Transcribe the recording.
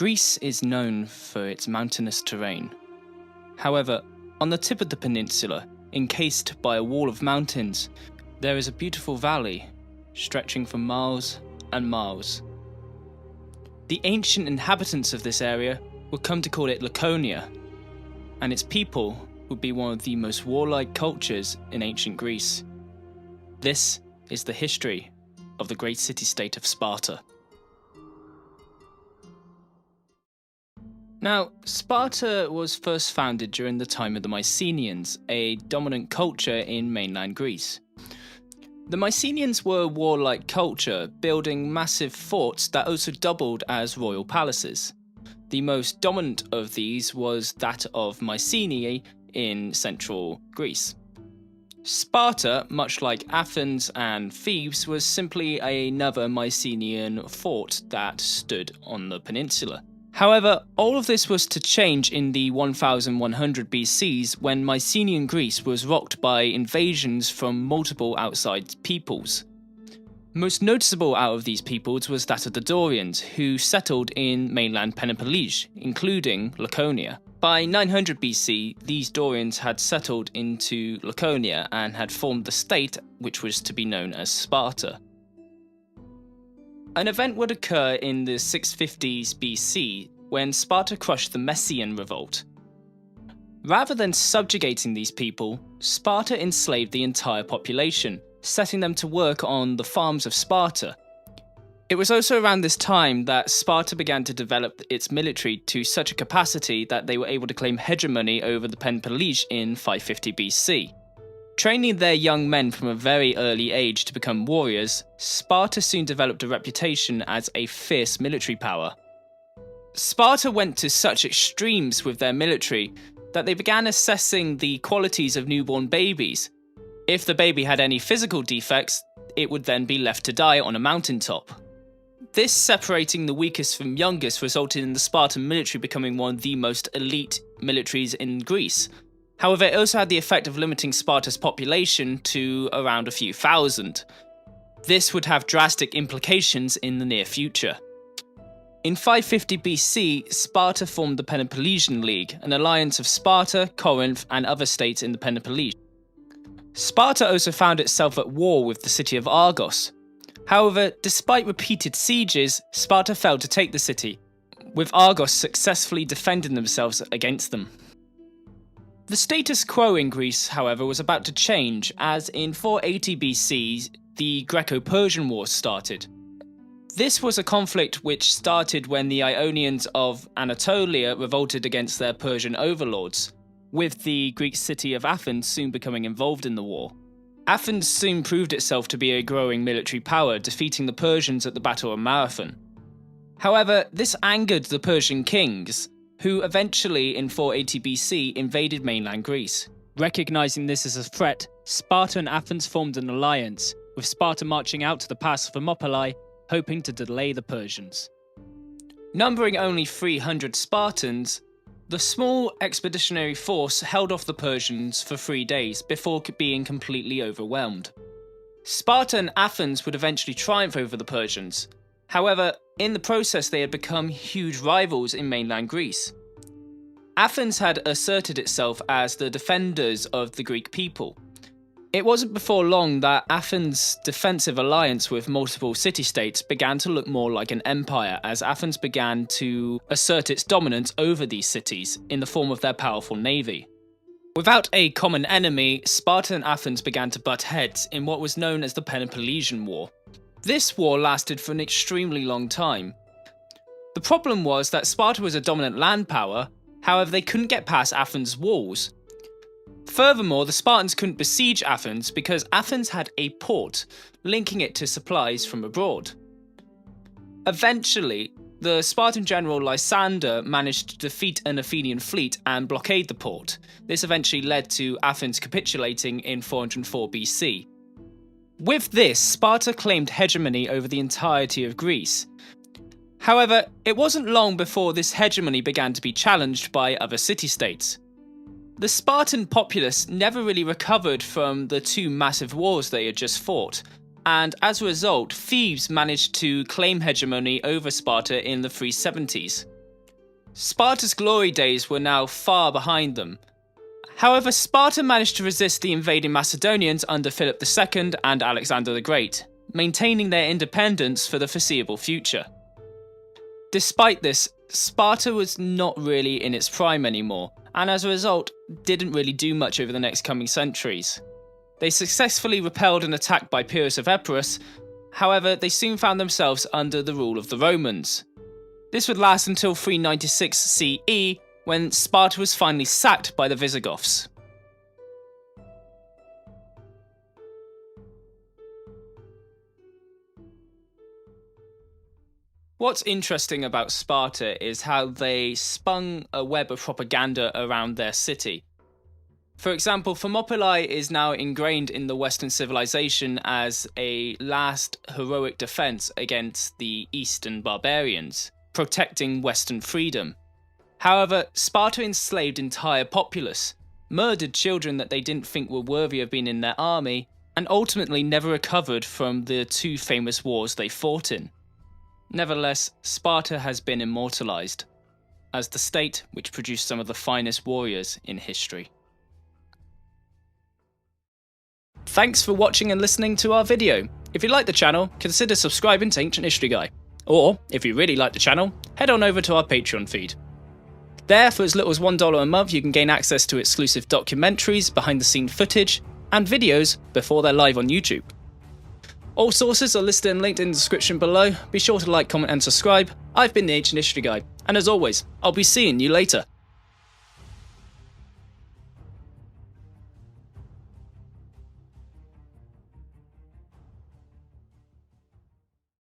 Greece is known for its mountainous terrain. However, on the tip of the peninsula, encased by a wall of mountains, there is a beautiful valley, stretching for miles and miles. The ancient inhabitants of this area would come to call it Laconia, and its people would be one of the most warlike cultures in ancient Greece. This is the history of the great city-state of Sparta. Now, Sparta was first founded during the time of the Mycenaeans, a dominant culture in mainland Greece. The Mycenaeans were a warlike culture, building massive forts that also doubled as royal palaces. The most dominant of these was that of Mycenae in central Greece. Sparta, much like Athens and Thebes, was simply another Mycenaean fort that stood on the peninsula. However, all of this was to change in the 1100 BCs when Mycenaean Greece was rocked by invasions from multiple outside peoples. Most noticeable out of these peoples was that of the Dorians, who settled in mainland Peloponnese, including Laconia. By 900 BC, these Dorians had settled into Laconia and had formed the state which was to be known as Sparta. An event would occur in the 650s BC when Sparta crushed the Messian revolt. Rather than subjugating these people, Sparta enslaved the entire population, setting them to work on the farms of Sparta. It was also around this time that Sparta began to develop its military to such a capacity that they were able to claim hegemony over the Peloponnese in 550 BC. Training their young men from a very early age to become warriors, Sparta soon developed a reputation as a fierce military power. Sparta went to such extremes with their military that they began assessing the qualities of newborn babies. If the baby had any physical defects, it would then be left to die on a mountaintop. This separating the weakest from youngest resulted in the Spartan military becoming one of the most elite militaries in Greece. However, it also had the effect of limiting Sparta's population to around a few thousand. This would have drastic implications in the near future. In 550 BC, Sparta formed the Peloponnesian League, an alliance of Sparta, Corinth, and other states in the Peloponnese. Sparta also found itself at war with the city of Argos. However, despite repeated sieges, Sparta failed to take the city, with Argos successfully defending themselves against them. The status quo in Greece, however, was about to change, as in 480 BC, the Greco-Persian War started. This was a conflict which started when the Ionians of Anatolia revolted against their Persian overlords, with the Greek city of Athens soon becoming involved in the war. Athens soon proved itself to be a growing military power, defeating the Persians at the Battle of Marathon. However, this angered the Persian kings, who eventually, in 480 BC, invaded mainland Greece. Recognizing this as a threat, Sparta and Athens formed an alliance, with Sparta marching out to the pass of Thermopylae, hoping to delay the Persians. Numbering only 300 Spartans, the small expeditionary force held off the Persians for 3 days before being completely overwhelmed. Sparta and Athens would eventually triumph over the Persians. However, in the process they had become huge rivals in mainland Greece. Athens had asserted itself as the defenders of the Greek people. It wasn't before long that Athens' defensive alliance with multiple city-states began to look more like an empire, as Athens began to assert its dominance over these cities in the form of their powerful navy. Without a common enemy, Sparta and Athens began to butt heads in what was known as the Peloponnesian War. This war lasted for an extremely long time. The problem was that Sparta was a dominant land power, however they couldn't get past Athens' walls. Furthermore, the Spartans couldn't besiege Athens because Athens had a port, linking it to supplies from abroad. Eventually, the Spartan general Lysander managed to defeat an Athenian fleet and blockade the port. This eventually led to Athens capitulating in 404 BC. With this, Sparta claimed hegemony over the entirety of Greece. However, it wasn't long before this hegemony began to be challenged by other city-states. The Spartan populace never really recovered from the two massive wars they had just fought, and as a result, Thebes managed to claim hegemony over Sparta in the 370s. Sparta's glory days were now far behind them. However, Sparta managed to resist the invading Macedonians under Philip II and Alexander the Great, maintaining their independence for the foreseeable future. Despite this, Sparta was not really in its prime anymore, and as a result, didn't really do much over the next coming centuries. They successfully repelled an attack by Pyrrhus of Epirus, however, they soon found themselves under the rule of the Romans. This would last until 396 CE, when Sparta was finally sacked by the Visigoths. What's interesting about Sparta is how they spun a web of propaganda around their city. For example, Thermopylae is now ingrained in the Western civilization as a last heroic defense against the Eastern barbarians, protecting Western freedom. However, Sparta enslaved entire populace, murdered children that they didn't think were worthy of being in their army, and ultimately never recovered from the two famous wars they fought in. Nevertheless, Sparta has been immortalized as the state which produced some of the finest warriors in history. Thanks for watching and listening to our video. If you like the channel, consider subscribing to Ancient History Guy. Or, if you really like the channel, head on over to our Patreon feed. There, for as little as $1 a month, you can gain access to exclusive documentaries, behind-the-scenes footage, and videos before they're live on YouTube. All sources are listed and linked in the description below. Be sure to like, comment and subscribe. I've been the Ancient History Guy, and as always, I'll be seeing you later.